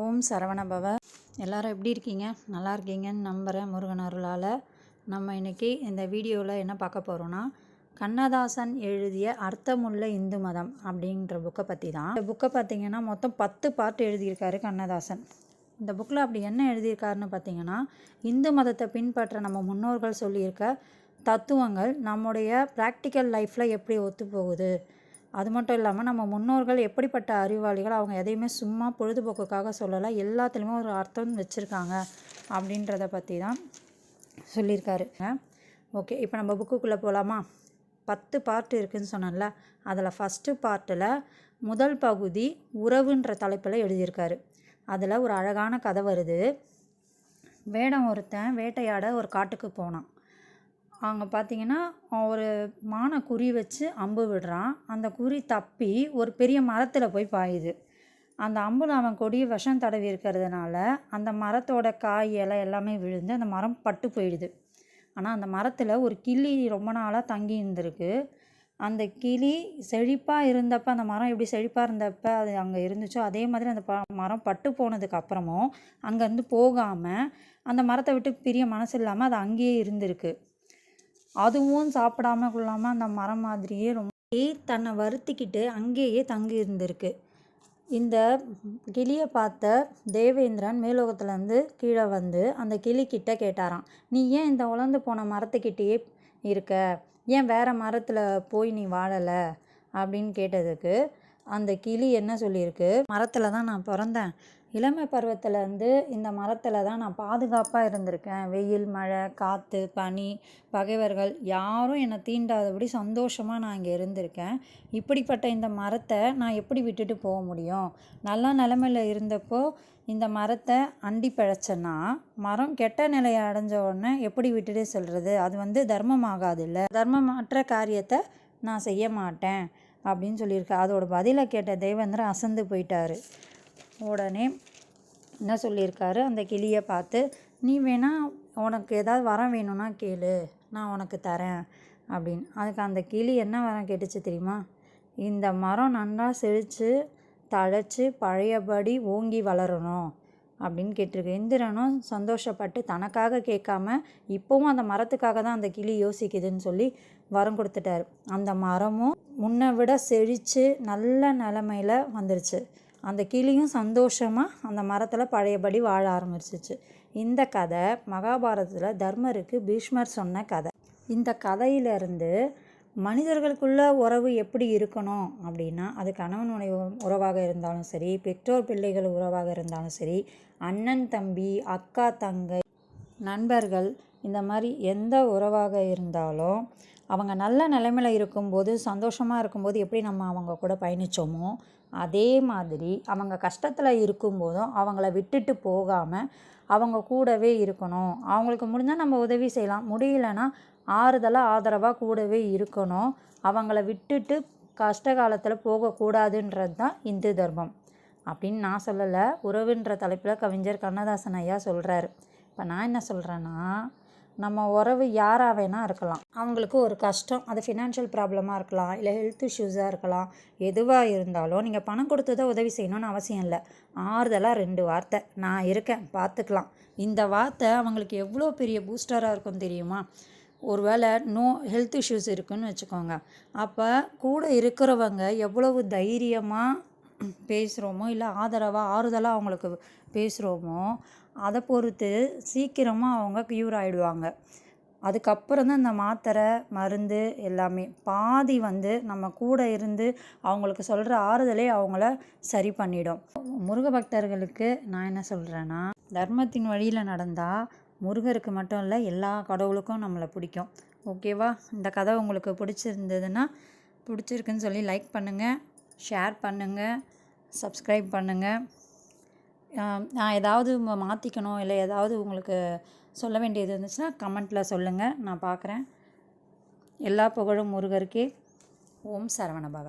ஓம் சரவணபவ. எல்லாரும் எப்படி இருக்கீங்க? நல்லா இருக்கீங்கன்னு நம்புகிறேன். முருகன் அருளால். நம்ம இன்றைக்கி இந்த வீடியோவில் என்ன பார்க்க போகிறோன்னா, கண்ணதாசன் எழுதிய அர்த்தமுள்ள இந்து மதம் அப்படின்ற புக்கை பற்றி தான். இந்த புக்கை பார்த்திங்கன்னா மொத்தம் 10 பார்ட் எழுதியிருக்காரு கண்ணதாசன். இந்த புக்கில் அப்படி என்ன எழுதியிருக்காருன்னு பார்த்திங்கன்னா, இந்து மதத்தை பின்பற்ற நம்ம முன்னோர்கள் சொல்லியிருக்க தத்துவங்கள் நம்முடைய ப்ராக்டிக்கல் லைஃப்பில் எப்படி ஒத்து போகுது, அது மட்டும் இல்லாமல் நம்ம முன்னோர்கள் எப்படிப்பட்ட அறிவாளிகள், அவங்க எதையுமே சும்மா பொழுதுபோக்குக்காக சொல்லலை, எல்லாத்துலேயுமே ஒரு அர்த்தம் வச்சுருக்காங்க அப்படின்றத பற்றி தான் சொல்லியிருக்காரு. ஓகே, இப்போ நம்ம புக்குக்குள்ளே போகலாமா? 10 பார்ட் இருக்குதுன்னு சொன்னேன்ல, அதில் ஃபஸ்ட்டு பார்ட்டில் முதல் பகுதி உறவுன்ற தலைப்பில் எழுதியிருக்காரு. அதில் ஒரு அழகான கதை வருது. வேடம் ஒருத்தன் வேட்டையாட ஒரு காட்டுக்கு போனான். அங்கே பார்த்திங்கன்னா ஒரு மானை குறி வச்சு அம்பு விடுறான். அந்த குறி தப்பி ஒரு பெரிய மரத்தில் போய் பாயுது. அந்த அம்பில் அவன் கொடிய விஷம் தடவி இருக்கிறதுனால அந்த மரத்தோட காய் இலை எல்லாமே விழுந்து அந்த மரம் பட்டு போயிடுது. ஆனால் அந்த மரத்தில் ஒரு கிளி ரொம்ப நாளாக தங்கி இருந்திருக்கு. அந்த கிளி செழிப்பாக இருந்தப்போ, அந்த மரம் எப்படி செழிப்பாக இருந்தப்போ அது அங்கே இருந்துச்சோ அதே மாதிரி அந்த மரம் பட்டு போனதுக்கு அப்புறமும் அங்கேருந்து போகாமல் அந்த மரத்தை விட்டு பிரிய மனசு இல்லாமல் அது அங்கேயே இருந்திருக்கு. அதுவும் சாப்பிடாம கொள்ளாமல் அந்த மரம் மாதிரியே ரொம்ப தன்னை வருத்திக்கிட்டு அங்கேயே தங்கி இருந்திருக்கு. இந்த கிளியை பார்த்த தேவேந்திரன் மேலோகத்துலேருந்து கீழே வந்து அந்த கிளிக்கிட்ட கேட்டாராம், நீ ஏன் இந்த உலர்ந்து போன மரத்துக்கிட்டேயே இருக்க, ஏன் வேறு மரத்தில் போய் நீ வாழலை அப்படின்னு கேட்டதுக்கு அந்த கிளி என்ன சொல்லியிருக்கு, மரத்தில் தான் நான் பிறந்தேன், இளமை பருவத்திலேருந்து இந்த மரத்தில் தான் நான் பாதுகாப்பாக இருந்திருக்கேன். வெயில், மழை, காற்று, பனி, பகைவர்கள் யாரும் என்னை தீண்டாதபடி சந்தோஷமாக நான் இங்கே இருந்திருக்கேன். இப்படிப்பட்ட இந்த மரத்தை நான் எப்படி விட்டுட்டு போக முடியும்? நல்ல நிலமையில் இருந்தப்போ இந்த மரத்தை அண்டி பிழைச்சேன்னா மரம் கெட்ட நிலையை அடைஞ்ச உடனே எப்படி விட்டுட்டு செல்வது? அது தர்மமாகாது இல்லை, தர்மமற்ற காரியத்தை நான் செய்ய மாட்டேன் அப்படின்னு சொல்லியிருக்கேன். அதோட பதிலை கேட்ட தேவேந்திரன் அசந்து போயிட்டார். உடனே என்ன சொல்லியிருக்காரு, அந்த கிளியை பார்த்து, நீ வேணால் உனக்கு ஏதாவது வரம் வேணும்னா கேளு, நான் உனக்கு தரேன் அப்படின்னு. அதுக்கு அந்த கிளி என்ன வரம் கேட்டுச்சு தெரியுமா? இந்த மரம் நல்லா செழித்து தழைச்சி பழையபடி ஓங்கி வளரணும் அப்படின்னு கேட்டிருக்கு. இந்திரனும் சந்தோஷப்பட்டு தனக்காக கேட்காம இப்போவும் அந்த மரத்துக்காக தான் அந்த கிளி யோசிக்குதுன்னு சொல்லி வரம் கொடுத்துட்டார். அந்த மரமும் முன்னை விட செழித்து நல்ல நிலமையில் வந்துருச்சு. அந்த கிளியும் சந்தோஷமாக அந்த மரத்தில் பழையபடி வாழ ஆரம்பிச்சிச்சு. இந்த கதை மகாபாரதத்தில் தர்மருக்கு பீஷ்மர் சொன்ன கதை. இந்த கதையிலேருந்து மனிதர்களுக்குள்ள உறவு எப்படி இருக்கணும் அப்படின்னா, அது கணவனுடைய உறவாக இருந்தாலும் சரி, பெற்றோர் பிள்ளைகள் உறவாக இருந்தாலும் சரி, அண்ணன் தம்பி, அக்கா தங்கை, நண்பர்கள், இந்த மாதிரி எந்த உறவாக இருந்தாலும் அவங்க நல்ல நிலைமையில் இருக்கும்போது, சந்தோஷமாக இருக்கும்போது எப்படி நம்ம அவங்க கூட பயணித்தோமோ அதே மாதிரி அவங்க கஷ்டத்தில் இருக்கும்போதும் அவங்கள விட்டுட்டு போகாமல் அவங்க கூடவே இருக்கணும். அவங்களுக்கு முடிஞ்சால் நம்ம உதவி செய்யலாம், முடியலன்னா ஆறுதலாக ஆதரவாக கூடவே இருக்கணும். அவங்கள விட்டுட்டு கஷ்ட காலத்தில் போகக்கூடாதுன்றது தான் இந்து தர்மம் அப்படின்னு நான் சொல்லலை. உறவுன்ற தலைப்பில் கவிஞர் கண்ணதாசன் ஐயா சொல்கிறாரு. இப்போ நான் என்ன சொல்கிறேன்னா, நம்ம உறவு யாராக வேணால் இருக்கலாம். அவங்களுக்கு ஒரு கஷ்டம், அது ஃபினான்ஷியல் ப்ராப்ளமாக இருக்கலாம், இல்லை ஹெல்த் இஷ்யூஸாக இருக்கலாம், எதுவாக இருந்தாலும் நீங்கள் பணம் கொடுத்து தான் உதவி செய்யணும்னு அவசியம் இல்லை. ஆறுதலாக 2 வார்த்தை, நான் இருக்கேன் பார்த்துக்கலாம், இந்த வார்த்தை அவங்களுக்கு எவ்வளோ பெரிய பூஸ்டராக இருக்கும் தெரியுமா? ஒருவேளை ஹெல்த் இஷ்யூஸ் இருக்குதுன்னு வச்சுக்கோங்க, அப்போ கூட இருக்கிறவங்க எவ்வளவு தைரியமாக பேசுகிறோமோ, இல்லை ஆறுதலாக அவங்களுக்கு பேசுகிறோமோ அதை பொறுத்து சீக்கிரமாக அவங்க க்யூர் ஆகிடுவாங்க. அதுக்கப்புறம் தான் இந்த மாத்திரை மருந்து எல்லாமே பாதி நம்ம கூட இருந்து அவங்களுக்கு சொல்கிற ஆறுதலே அவங்கள சரி பண்ணிடும். முருக பக்தர்களுக்கு நான் என்ன சொல்கிறேன்னா, தர்மத்தின் வழியில் நடந்தால் முருகருக்கு மட்டும் இல்லை எல்லா கடவுளுக்கும் நம்மளை பிடிக்கும். ஓகேவா? இந்த கதை உங்களுக்கு பிடிச்சிருக்குன்னு சொல்லி லைக் பண்ணுங்கள், ஷேர் பண்ணுங்கள், சப்ஸ்கிரைப் பண்ணுங்கள். நான் ஏதாவது மாற்றிக்கணும் இல்லை ஏதாவது உங்களுக்கு சொல்ல வேண்டியது இருந்துச்சுன்னா கமெண்ட்டில் சொல்லுங்கள், நான் பார்க்குறேன். எல்லா புகழும் முருகருக்கே. ஓம் சரவணபவ.